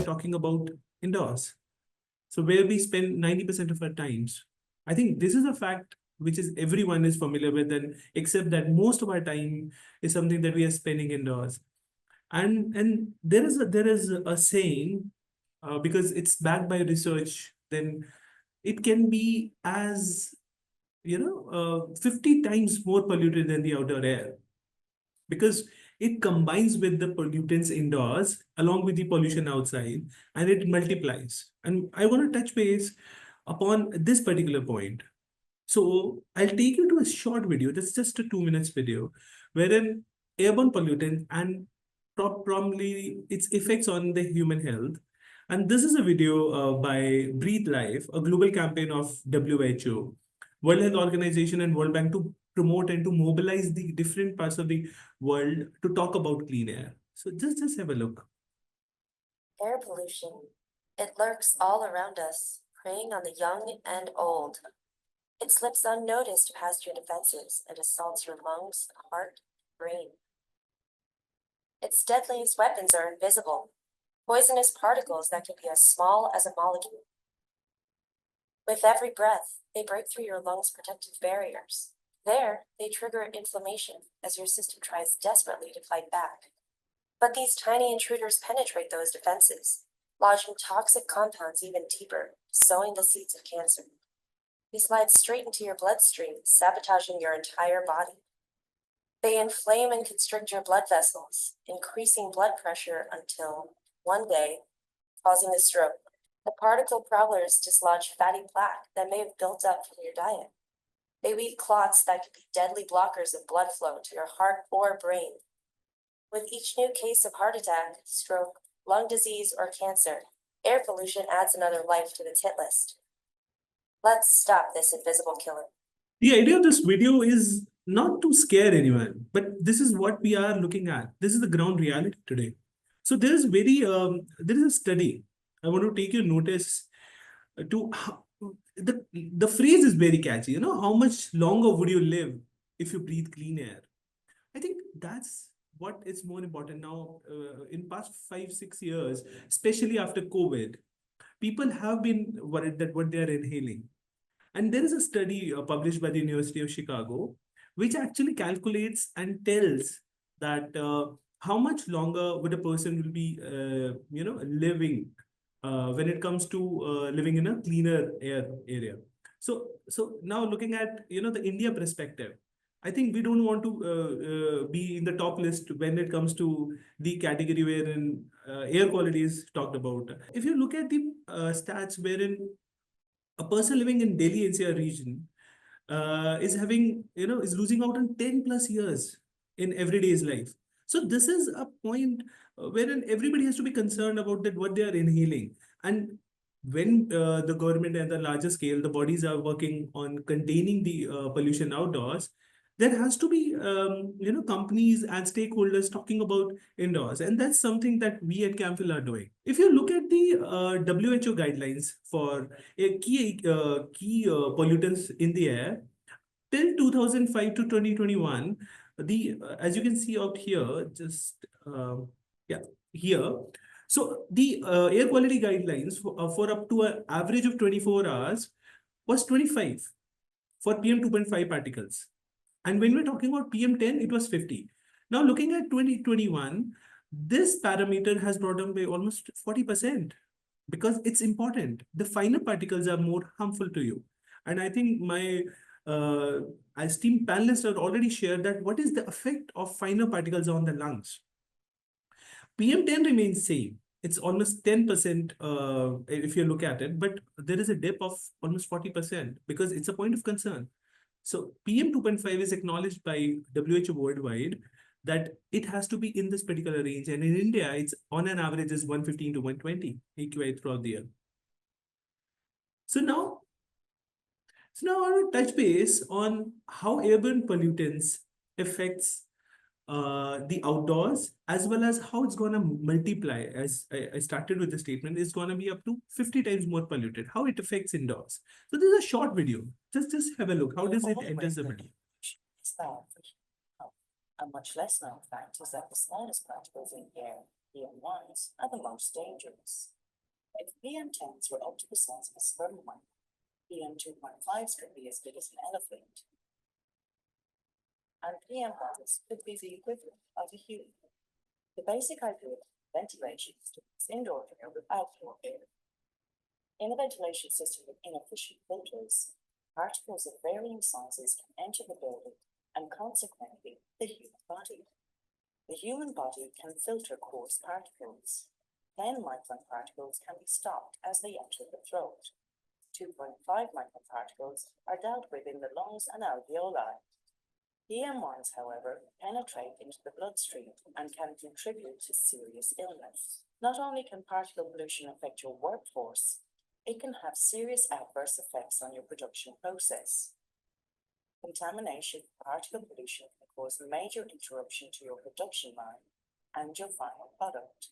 Talking about indoors. So where we spend 90% of our times. I think this is a fact which is everyone is familiar with, and except that most of our time is something that we are spending indoors. And there is a saying, because it's backed by research, then it can be as 50 times more polluted than the outer air, because it combines with the pollutants indoors along with the pollution outside, and it multiplies. And I want to touch base upon this particular point. So I'll take you to a short video. That's just a 2 minutes video, wherein airborne pollutant and probably its effects on the human health. And this is a video by Breathe Life, a global campaign of WHO, World Health Organization, and World Bank to promote and to mobilize the different parts of the world to talk about clean air. So just have a look. Air pollution. It lurks all around us, preying on the young and old. It slips unnoticed past your defenses and assaults your lungs, heart, brain. Its deadliest weapons are invisible, poisonous particles that can be as small as a molecule. With every breath, they break through your lungs' protective barriers. There, they trigger inflammation as your system tries desperately to fight back. But these tiny intruders penetrate those defenses, lodging toxic compounds even deeper, sowing the seeds of cancer. They slide straight into your bloodstream, sabotaging your entire body. They inflame and constrict your blood vessels, increasing blood pressure until, one day, causing a stroke. The particle prowlers dislodge fatty plaque that may have built up from your diet. They weave clots that could be deadly blockers of blood flow to your heart or brain. With each new case of heart attack, stroke, lung disease, or cancer, air pollution adds another life to the hit list. Let's stop this invisible killer. The idea of this video is not to scare anyone, but this is what we are looking at. This is the ground reality today. So there is a study. I want to take your notice to the phrase is very catchy. You know, how much longer would you live if you breathe clean air? I think that's what is more important now. In past 5 6 years, especially after COVID, people have been worried that what they are inhaling. And there is a study published by the University of Chicago, which actually calculates and tells that how much longer would a person will be, living when it comes to living in a cleaner air area. So now looking at the India perspective, I think we don't want to be in the top list when it comes to the category wherein air quality is talked about. If you look at the stats wherein a person living in Delhi NCR region is losing out on 10 plus years in everyday's life. So this is a point wherein everybody has to be concerned about that what they are inhaling. And when the government at the larger scale, the bodies are working on containing the pollution outdoors, there has to be companies and stakeholders talking about indoors, and that's something that we at Camphil are doing. If you look at the WHO guidelines for key pollutants in the air till 2005 to 2021, the as you can see out here, just yeah here. So the air quality guidelines for up to an average of 24 hours was 25 for PM 2.5 particles. And when we're talking about PM10, it was 50. Now, looking at 2021, this parameter has brought down by almost 40% because it's important. The finer particles are more harmful to you. And I think my esteemed panelists have already shared that what is the effect of finer particles on the lungs. PM10 remains same. It's almost 10% if you look at it, but there is a dip of almost 40% because it's a point of concern. So PM 2.5 is acknowledged by WHO worldwide that it has to be in this particular range. And in India, it's on an average is 115 to 120 AQI throughout the year. So now I want to touch base on how airborne pollutants affects the outdoors, as well as how it's going to multiply. As I started with the statement, it's going to be up to 50 times more polluted, how it affects indoors. So this is a short video. Just have a look. How does it enter the video? A much less known fact is that the smallest particles in the air, PM1s, are the most dangerous. If PM10s were up to the size of a sperm whale, PM2.5s could be as big as an elephant. And PM1s could be the equivalent of a human. The basic idea of ventilation is to mix indoor air with outdoor air. In a ventilation system with inefficient filters, particles of varying sizes can enter the building and consequently the human body. The human body can filter coarse particles. 10 micron particles can be stopped as they enter the throat. 2.5 micron particles are dealt with in the lungs and alveoli. PM1s, however, penetrate into the bloodstream and can contribute to serious illness. Not only can particle pollution affect your workforce, it can have serious adverse effects on your production process. Contamination, particle pollution can cause major interruption to your production line and your final product.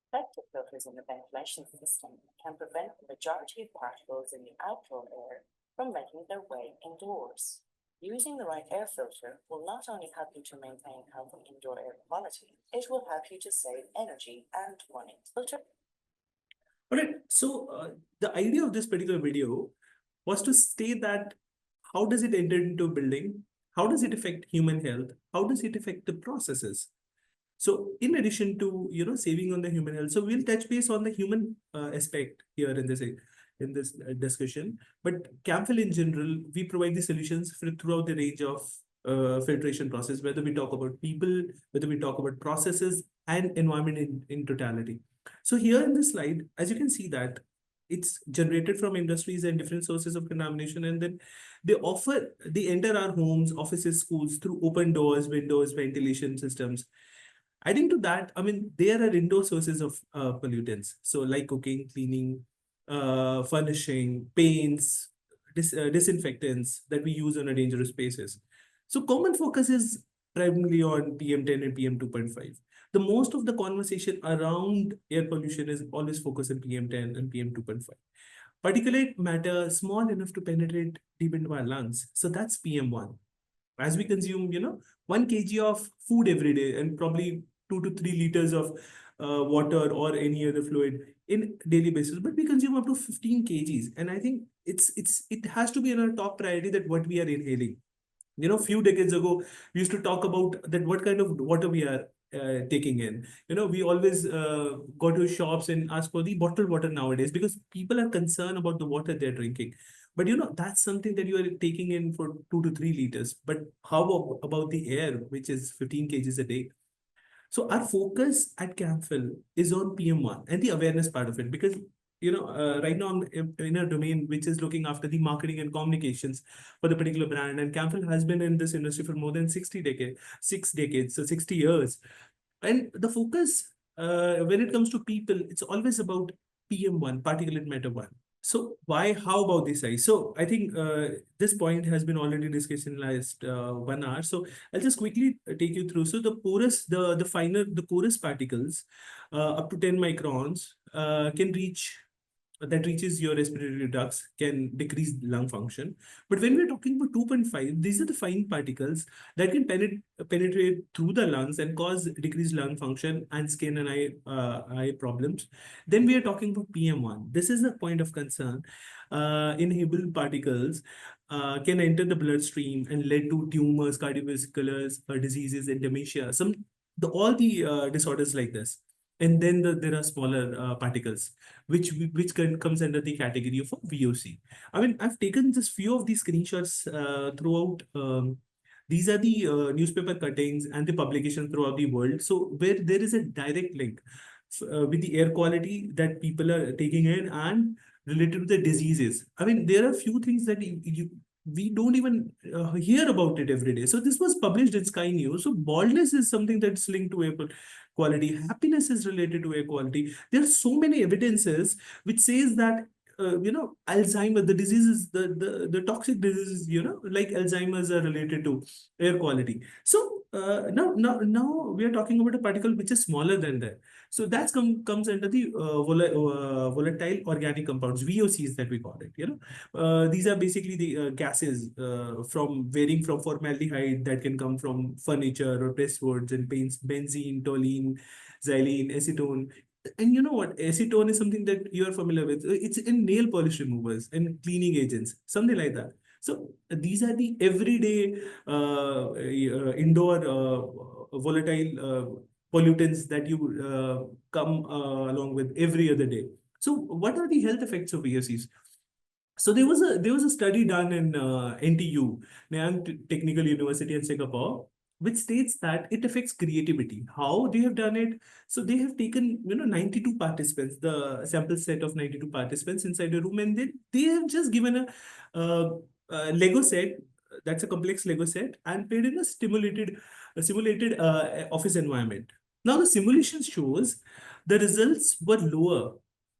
Effective filters in the ventilation system can prevent the majority of particles in the outdoor air from making their way indoors. Using the right air filter will not only help you to maintain healthy indoor air quality, it will help you to save energy and money. Filter. All right, so the idea of this particular video was to state that how does it enter into a building? How does it affect human health? How does it affect the processes? So in addition to, saving on the human health, so we'll touch base on the human aspect here in this discussion. But Camphil in general, we provide the solutions throughout the range of filtration process, whether we talk about people, whether we talk about processes and environment in totality. So here in this slide, as you can see that it's generated from industries and different sources of contamination, and then they enter our homes, offices, schools through open doors, windows, ventilation systems. Adding to that, I mean, there are indoor sources of pollutants. So like cooking, cleaning, furnishing, paints, disinfectants that we use on a dangerous spaces. So common focus is primarily on PM10 and PM2.5. The most of the conversation around air pollution is always focused on PM10 and PM2.5. Particulate matter small enough to penetrate deep into our lungs. So that's PM1. As we consume, 1 kg of food every day and probably 2 to 3 liters of water or any other fluid in daily basis, but we consume up to 15 kgs. And I think it has to be in our top priority that what we are inhaling. Few decades ago, we used to talk about that what kind of water we are taking in. We always go to shops and ask for the bottled water nowadays because people are concerned about the water they're drinking. But that's something that you are taking in for 2 to 3 liters. But how about the air, which is 15 kgs a day? So our focus at Camphil is on PM1 and the awareness part of it, because right now I'm in a domain which is looking after the marketing and communications for the particular brand, and Camphil has been in this industry for more than 6 decades, so 60 years. And the focus when it comes to people, it's always about PM1, particulate matter 1. So how about this size? So I think this point has been already discussed in last 1 hour. So I'll just quickly take you through. So the porous, the finer, the porous particles up to 10 microns can reaches your respiratory ducts, can decrease lung function. But when we're talking about 2.5, these are the fine particles that can penetrate through the lungs and cause decreased lung function and skin and eye problems. Then we are talking about PM1. This is a point of concern. Inhalable particles can enter the bloodstream and lead to tumors, cardiovascular diseases, and dementia. All the disorders like this. And then there are smaller particles, which comes under the category of VOC. I mean, I've taken just few of these screenshots throughout. These are the newspaper cuttings and the publications throughout the world. So where there is a direct link with the air quality that people are taking in and related to the diseases. I mean, there are few things that we don't even hear about it every day. So this was published in Sky News. So baldness is something that's linked to air quality. Happiness is related to air quality. There are so many evidences which says that Alzheimer, the diseases, the toxic diseases, like Alzheimer's are related to air quality. So now we are talking about a particle which is smaller than that. So that's comes under the volatile organic compounds, VOCs that we call it. These are basically the gases from varying from formaldehyde that can come from furniture or presswoods and paints, benzene, toluene, xylene, acetone. And you know what? Acetone is something that you are familiar with. It's in nail polish removers and cleaning agents, something like that. So these are the everyday indoor volatile pollutants that you come along with every other day. So what are the health effects of VOCs? So there was a study done in NTU, Nanyang Technical University in Singapore, which states that it affects creativity. How they have done it? So they have taken 92 participants, the sample set of 92 participants inside a room, and they have just given a Lego set. That's a complex Lego set, and played in a simulated office environment. Now the simulation shows the results were lower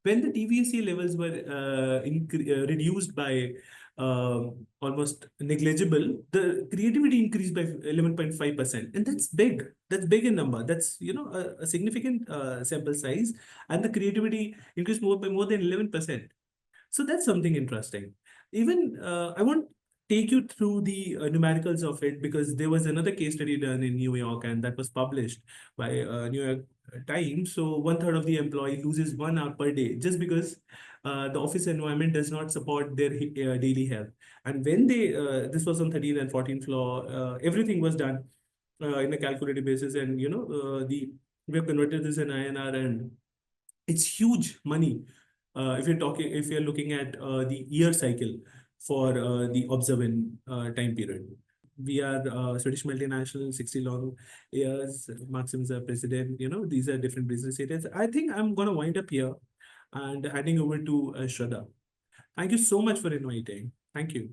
when the TVSA levels were reduced by almost negligible. The creativity increased by 11.5%, and that's big. That's big in number. That's a significant sample size, and the creativity increased by more than 11%. So that's something interesting. Even I won't take you through the numericals of it, because there was another case study done in New York, and that was published by New York Times. So 1/3 of the employee loses 1 hour per day just because the office environment does not support their daily health. And when this was on 13th and 14th floor, everything was done in a calculated basis, and we have converted this in INR, and it's huge money. If you're looking at the year cycle for the observant time period. We are Swedish multinational, 60 long years. Maxim is our president. These are different business areas. I think I'm gonna wind up here and handing over to Shraddha. Thank you so much for inviting. Thank you.